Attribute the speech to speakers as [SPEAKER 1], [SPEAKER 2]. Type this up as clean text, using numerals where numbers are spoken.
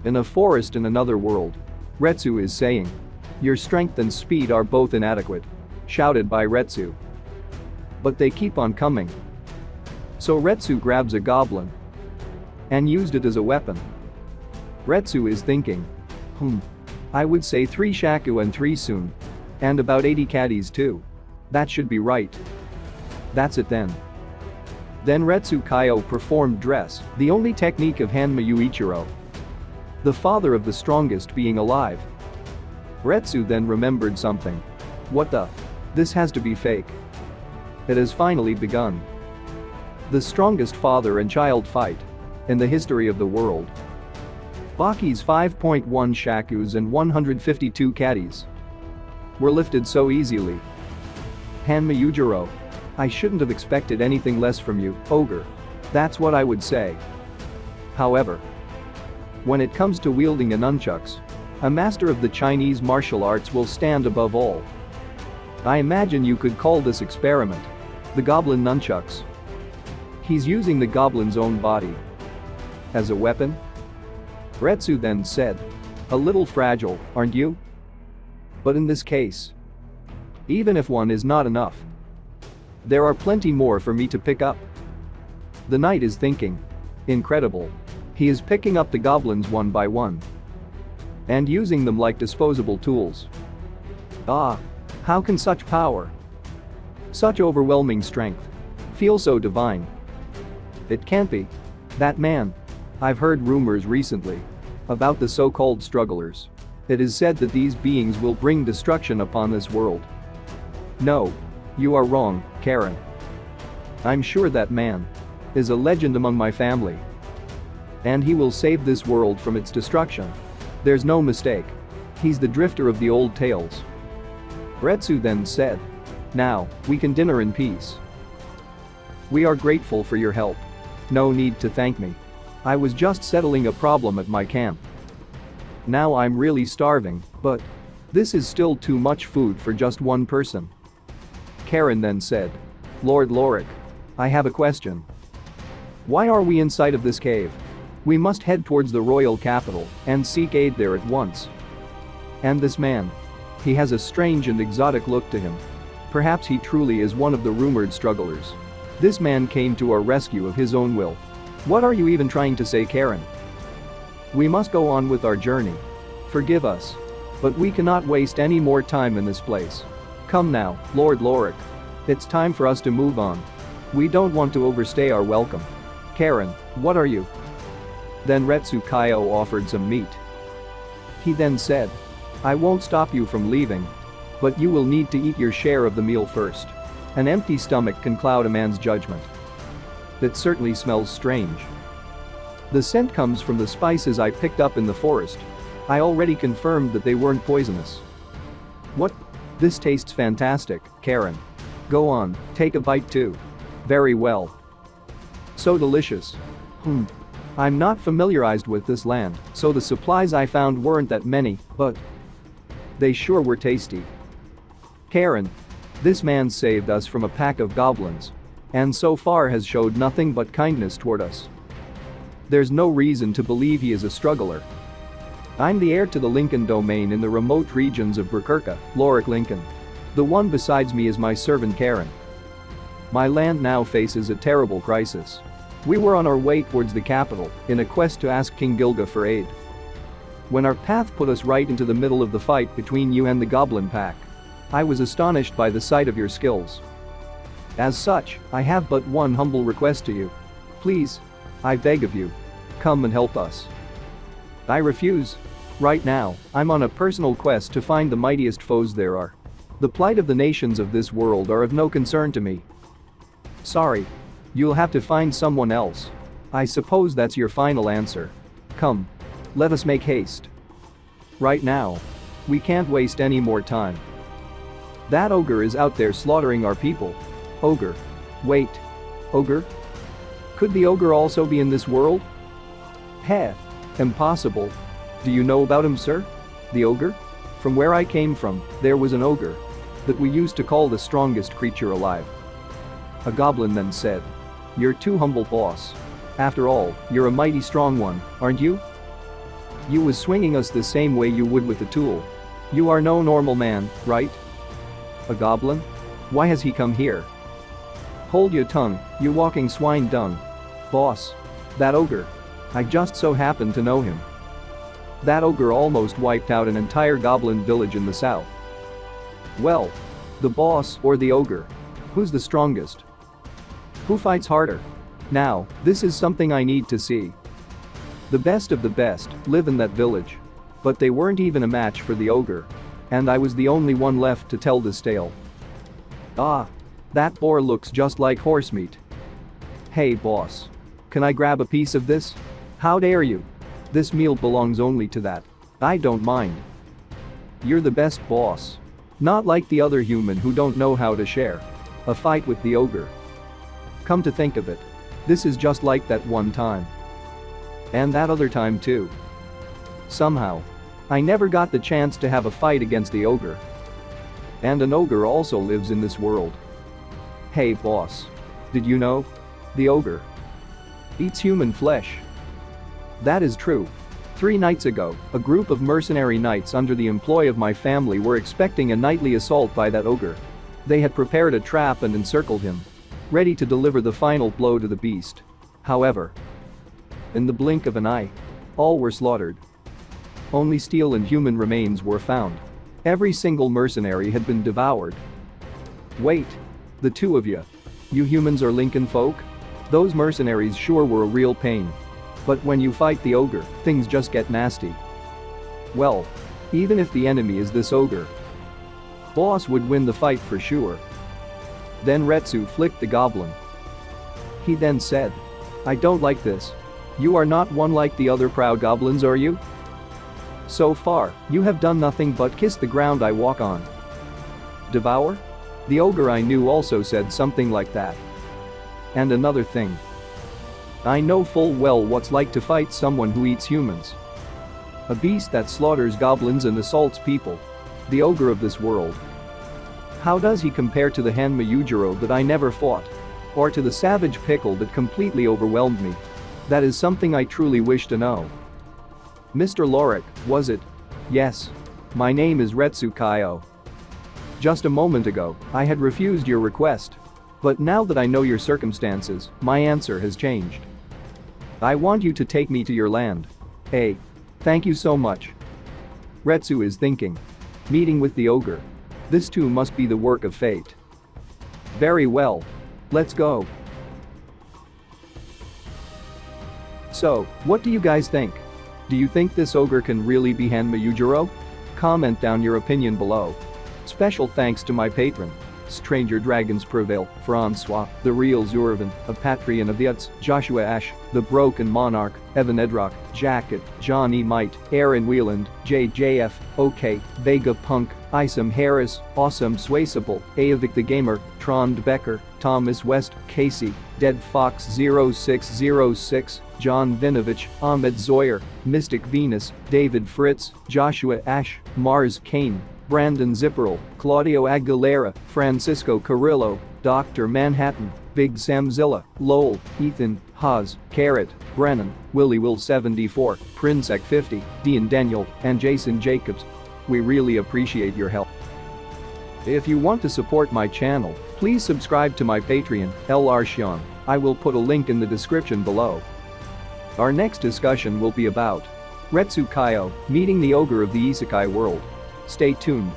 [SPEAKER 1] In a forest in another world. Retsu is saying. Your strength and speed are both inadequate. Shouted by Retsu. But they keep on coming. So Retsu grabs a goblin. And used it as a weapon. Retsu is thinking. I would say 3 shaku and 3 soon. And about 80 caddies too. That should be right. That's it then. Then Retsu Kaio performed dress, the only technique of Hanma Yuichiro. The father of the strongest being alive. Retsu then remembered something. What the? This has to be fake. It has finally begun. The strongest father and child fight. In the history of the world. Baki's 5.1 shakus and 152 caddies. Were lifted so easily. Hanma Yujiro. I shouldn't have expected anything less from you, Ogre. That's what I would say. However, when it comes to wielding a nunchucks, a master of the Chinese martial arts will stand above all. I imagine you could call this experiment the goblin nunchucks. He's using the goblin's own body as a weapon? Retsu then said. A little fragile, aren't you? But in this case, even if one is not enough, there are plenty more for me to pick up. The knight is thinking. Incredible. He is picking up the goblins one by one. And using them like disposable tools. Ah. How can such power, such overwhelming strength, feel so divine? It can't be. That man. I've heard rumors recently about the so-called strugglers. It is said that these beings will bring destruction upon this world. No. You are wrong, Karen. I'm sure that man is a legend among my family. And he will save this world from its destruction. There's no mistake. He's the drifter of the old tales. Retsu then said. Now, we can dinner in peace. We are grateful for your help. No need to thank me. I was just settling a problem at my camp. Now I'm really starving, but this is still too much food for just one person. Karen then said. Lord Lorik. I have a question. Why are we inside of this cave? We must head towards the royal capital and seek aid there at once. And this man. He has a strange and exotic look to him. Perhaps he truly is one of the rumored strugglers. This man came to our rescue of his own will. What are you even trying to say, Karen? We must go on with our journey. Forgive us. But we cannot waste any more time in this place. Come now, Lord Lorik. It's time for us to move on. We don't want to overstay our welcome. Karen, what are you? Then Retsu Kaio offered some meat. He then said. I won't stop you from leaving. But you will need to eat your share of the meal first. An empty stomach can cloud a man's judgment. That certainly smells strange. The scent comes from the spices I picked up in the forest. I already confirmed that they weren't poisonous. What? This tastes fantastic, Karen. Go on, take a bite too. Very well. So delicious. I'm not familiarized with this land, so the supplies I found weren't that many, but they sure were tasty. Karen. This man saved us from a pack of goblins. And so far has showed nothing but kindness toward us. There's no reason to believe he is a struggler. I'm the heir to the Lincoln domain in the remote regions of Brukirka, Lorik Lincoln. The one besides me is my servant Karen. My land now faces a terrible crisis. We were on our way towards the capital in a quest to ask King Gilga for aid. When our path put us right into the middle of the fight between you and the goblin pack. I was astonished by the sight of your skills. As such, I have but one humble request to you. Please, I beg of you, come and help us. I refuse. Right now, I'm on a personal quest to find the mightiest foes there are. The plight of the nations of this world are of no concern to me. Sorry. You'll have to find someone else. I suppose that's your final answer. Come. Let us make haste. Right now. We can't waste any more time. That ogre is out there slaughtering our people. Ogre. Wait. Ogre? Could the ogre also be in this world? Heh. Impossible. Do you know about him, sir? The ogre? From where I came from, there was an ogre that we used to call the strongest creature alive. A goblin then said. You're too humble, boss. After all, you're a mighty strong one, aren't you? You was swinging us the same way you would with a tool. You are no normal man, right? A goblin? Why has he come here? Hold your tongue, you walking swine dung. Boss. That ogre. I just so happen to know him. That ogre almost wiped out an entire goblin village in the south. Well. The boss or the ogre? Who's the strongest? Who fights harder? Now, this is something I need to see. The best of the best live in that village. But they weren't even a match for the ogre. And I was the only one left to tell this tale. Ah. That boar looks just like horse meat. Hey boss. Can I grab a piece of this? How dare you? This meal belongs only to that. I don't mind. You're the best boss. Not like the other human who don't know how to share. A fight with the ogre. Come to think of it. This is just like that one time. And that other time too. Somehow. I never got the chance to have a fight against the ogre. And an ogre also lives in this world. Hey boss. Did you know? The ogre eats human flesh. That is true. 3 nights ago, a group of mercenary knights under the employ of my family were expecting a nightly assault by that ogre. They had prepared a trap and encircled him, ready to deliver the final blow to the beast. However, in the blink of an eye, all were slaughtered. Only steel and human remains were found. Every single mercenary had been devoured. Wait. The two of you. You humans are Lincoln folk? Those mercenaries sure were a real pain. But when you fight the ogre, things just get nasty. Well, even if the enemy is this ogre, boss would win the fight for sure. Then Retsu flicked the goblin. He then said, I don't like this. You are not one like the other proud goblins, are you? So far, you have done nothing but kiss the ground I walk on. Devour? The ogre I knew also said something like that. And another thing. I know full well what's like to fight someone who eats humans. A beast that slaughters goblins and assaults people. The ogre of this world. How does he compare to the Hanma Yujiro that I never fought? Or to the savage pickle that completely overwhelmed me? That is something I truly wish to know. Mr. Lorik, was it? Yes. My name is Retsu Kaio. Just a moment ago, I had refused your request. But now that I know your circumstances, my answer has changed. I want you to take me to your land. Hey. Thank you so much. Retsu is thinking. Meeting with the ogre. This too must be the work of fate. Very well. Let's go. So, what do you guys think? Do you think this ogre can really be Hanma Yujiro? Comment down your opinion below. Special thanks to my patron. Stranger Dragons Prevail, Francois, The Real Zurvan, a Patreon of the Uts, Joshua Ash, The Broken Monarch, Evan Edrock, Jacket, Johnny Might, Aaron Wieland, JJF, OK, Vega Punk, Isam Harris, Awesome Swayable, Aavik the Gamer, Trond Becker, Thomas West, Casey, Dead Fox 0606, John Vinovich, Ahmed Zoyer, Mystic Venus, David Fritz, Joshua Ash, Mars Kane, Brandon Zipperl, Claudio Aguilera, Francisco Carrillo, Dr. Manhattan, Big Samzilla, Lowell, Ethan, Haas, Carrot, Brennan, Willie Will 74, Prinsec 50, Dean Daniel, and Jason Jacobs. We really appreciate your help. If you want to support my channel, please subscribe to my Patreon, LR Shion. I will put a link in the description below. Our next discussion will be about Retsu Kaio meeting the ogre of the Isekai world. Stay tuned.